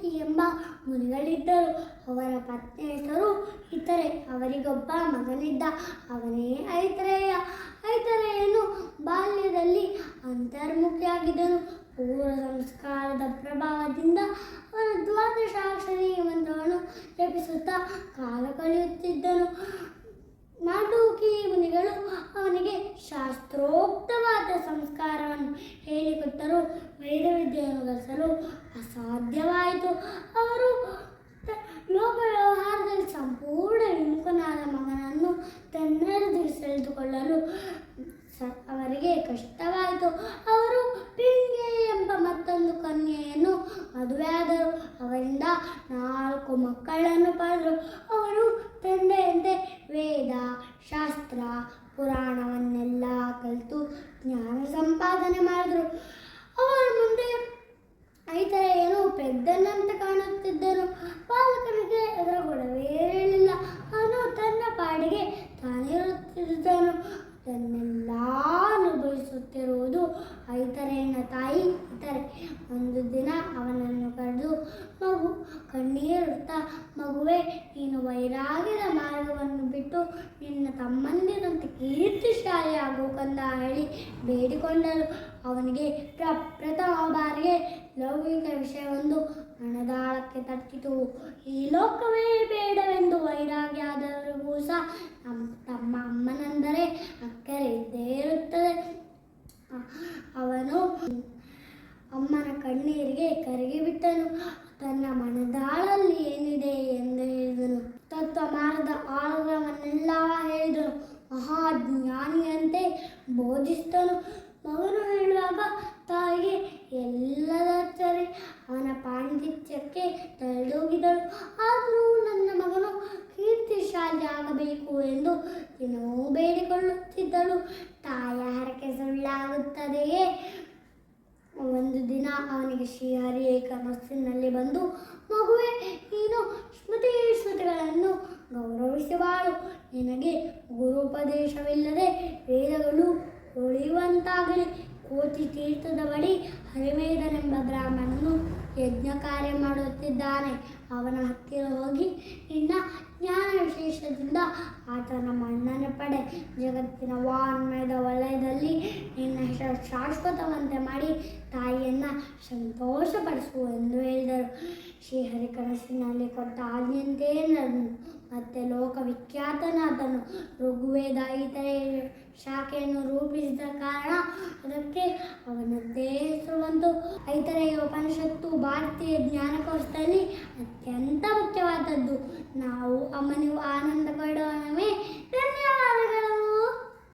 ಮಾಂಡೂಕಿ ಎಂಬ ಮುನಿಗಳಿದ್ದರು. ಅವರ ಪತ್ನಿ ಹೆಸರು ಇತರೆ. ಅವರಿಗೊಬ್ಬ ಮಗನಿದ್ದ, ಅವನೇ ಐತರೇಯ. ಐತರೇಯನು ಬಾಲ್ಯದಲ್ಲಿ ಅಂತರ್ಮುಖಿಯಾಗಿದ್ದನು. ಪೂರ್ವ ಸಂಸ್ಕಾರದ ಪ್ರಭಾವದಿಂದ ಅವನು ದ್ವಾದಶಾಕ್ಷರಿ ಮಂತ್ರವನ್ನು ಜಪಿಸುತ್ತಾ ಕಾಲ ಕಳೆಯುತ್ತಿದ್ದನು. ಮಾಂಡೂಕಿ ಮುನಿಗಳು ಅವನಿಗೆ ಶಾಸ್ತ್ರೋಕ್ತವಾದ ಸಂಸ್ಕಾರವನ್ನು ಹೇಳಿಕೊಟ್ಟರು. ವೇದವಿದ್ಯೆಯನ್ನು ಗಳಿಸಲು ಅಸಾಧ್ಯವಾಯಿತು. ಅವರು ಲೋಕ ವ್ಯವಹಾರದಲ್ಲಿ ಸಂಪೂರ್ಣ ವಿಮುಖನಾದ ಮಗನನ್ನು ತನ್ನೆಡೆಗೆ ಸೆಳೆದುಕೊಳ್ಳಲು ಅವರಿಗೆ ಕಷ್ಟವಾಯಿತು. ಅವರು ಪಿಂಗೆ ಎಂಬ ಮತ್ತೊಂದು ಕನ್ಯೆಯನ್ನು ಮದುವೆಯಾದರು. ಅವರಿಂದ 4 ಮಕ್ಕಳನ್ನು ಪಡೆದರು. ಅವರು ತಂದೆಯಂತೆ ವೇದ, ಶಾಸ್ತ್ರ, ಪುರಾಣವನ್ನೆಲ್ಲ ಕಲಿತು ಜ್ಞಾನ ಸಂಪಾದನೆ ಮಾಡಿದರು. ಅವರ ಮುಂದೆ ಐತರೇಯನು ಪೆದ್ದನಂತೆ ಕಾಣುತ್ತಿದ್ದನು. ಬಾಲಕನಿಗೆ ಅದರ ಗೊಡವೆ ಇರಲಿಲ್ಲ. ಅವನು ತನ್ನ ಪಾಡಿಗೆ ತಾನಿರುತ್ತಿದ್ದನು. ಇದನ್ನೆಲ್ಲ ಅನುಭವಿಸುತ್ತಿರುವುದು ಐತರೇಯನ ತಾಯಿ ಇತರೆ. ಒಂದು ದಿನ ಅವನನ್ನು ಕರೆದು ಕಣ್ಣೀರುತ್ತಾ, ಮಗುವೆ, ನೀನು ವೈರಾಗ್ಯದ ಮಾರ್ಗವನ್ನು ಬಿಟ್ಟು ನಿನ್ನ ತಮ್ಮಂದಿರಂತೆ ಕೀರ್ತಿಶಾಲಿ ಆಗೋಕಂದ ಹೇಳಿ ಬೇಡಿಕೊಂಡರು. ಅವನಿಗೆ ಪ್ರಥಮ ಬಾರಿಗೆ ಲೌಕಿಕ ವಿಷಯವೊಂದು ಮನದಾಳಕ್ಕೆ ತಟ್ಟಿತು. ಈ ಲೋಕವೇ ಬೇಡವೆಂದು ವೈರಾಗ್ಯ ಆದವರಿಗೂ ಸಹ ತಮ್ಮ ಅಮ್ಮನೆಂದರೆ ಅಕ್ಕರೆ ಇದ್ದೇ ಇರುತ್ತದೆ. ಅವನು ಅಮ್ಮನ ಕಣ್ಣೀರಿಗೆ ಕರಗಿಬಿಟ್ಟನು. ತನ್ನ ಮನದಾಳಲ್ಲಿ ಏನಿದೆ ಎಂದು ಹೇಳಿದನು. ತತ್ವ ಮಾರ್ಗದ ಆಳವನ್ನೆಲ್ಲ ಹೇಳಿದನು. ಮಹಾಜ್ಞಾನಿಯಂತೆ ಬೋಧಿಸಿದನು. ಮಗನು ಹೇಳುವಾಗ ತಾಯಿಗೆ ಎಲ್ಲದ ಅಚ್ಚರಿ. ಅವನ ಪಾಂಡಿತ್ಯಕ್ಕೆ ತಲೆದೂಗಿದಳು. ಆದರೂ ನನ್ನ ಮಗನು ಕೀರ್ತಿಶಾಲಿ ಆಗಬೇಕು ಎಂದು ದಿನವೂ ಬೇಡಿಕೊಳ್ಳುತ್ತಿದ್ದಳು. ತಾಯಿಯ ಹರಕೆ ಸುಳ್ಳಾಗುತ್ತದೆಯೇ? ಒಂದು ದಿನ ಅವನಿಗೆ ಶ್ರೀಹರಿಯೇ ಕನಸಿನಲ್ಲಿ ಬಂದು, ಮಗುವೆ, ನೀನು ಶ್ರುತಿಗಳನ್ನು ಗೌರವಿಸಿ ಬಾಳು. ನಿನಗೆ ಗುರುಪದೇಶವಿಲ್ಲದೆ ವೇದಗಳು ಉಳಿಯುವಂತಾಗಲಿ. ಕೋಟಿ ತೀರ್ಥದ ಬಳಿ ಹರಿವೇದನೆಂಬ ಬ್ರಾಹ್ಮಣನು ಯಜ್ಞ ಕಾರ್ಯ ಮಾಡುತ್ತಿದ್ದಾನೆ. ಅವನ ಹತ್ತಿರ ಹೋಗಿ ನಿನ್ನ ಜ್ಞಾನ ವಿಶೇಷದಿಂದ ಆತನ ಮನ್ನಣೆ ಪಡೆ. ಜಗತ್ತಿನ ವಾನ್ಮಯದ ವಲಯದಲ್ಲಿ ನಿನ್ನ ಹೆಸರು ಶಾಶ್ವತವಂತೆ ಮಾಡಿ ತಾಯಿಯನ್ನು ಸಂತೋಷಪಡಿಸು ಎಂದು ಹೇಳಿದರು. ಶ್ರೀಹರಿ ಕನಸಿನಲ್ಲಿ ಕೊಟ್ಟ ಆಜ್ಞೆಯಂತೆ ನಡೆದನು. ಮತ್ತೆ ಲೋಕವಿಖ್ಯಾತನಾದನು. ಋಗ್ವೇದ ಇತರೆ ಶಾಖೆಯನ್ನು ರೂಪಿಸಿದ ಕಾರಣ ಅದಕ್ಕೆ ಅವನದ್ದೇ ಹೆಸರು ಬಂತು. ಐತರೇಯ ಉಪನಿಷತ್ತು ಭಾರತೀಯ ಜ್ಞಾನಕೋಶದಲ್ಲಿ ಅತ್ಯಂತ ಮುಖ್ಯವಾದದ್ದು. ನಾವು ನೀವು ಆನಂದ ಪಡುವ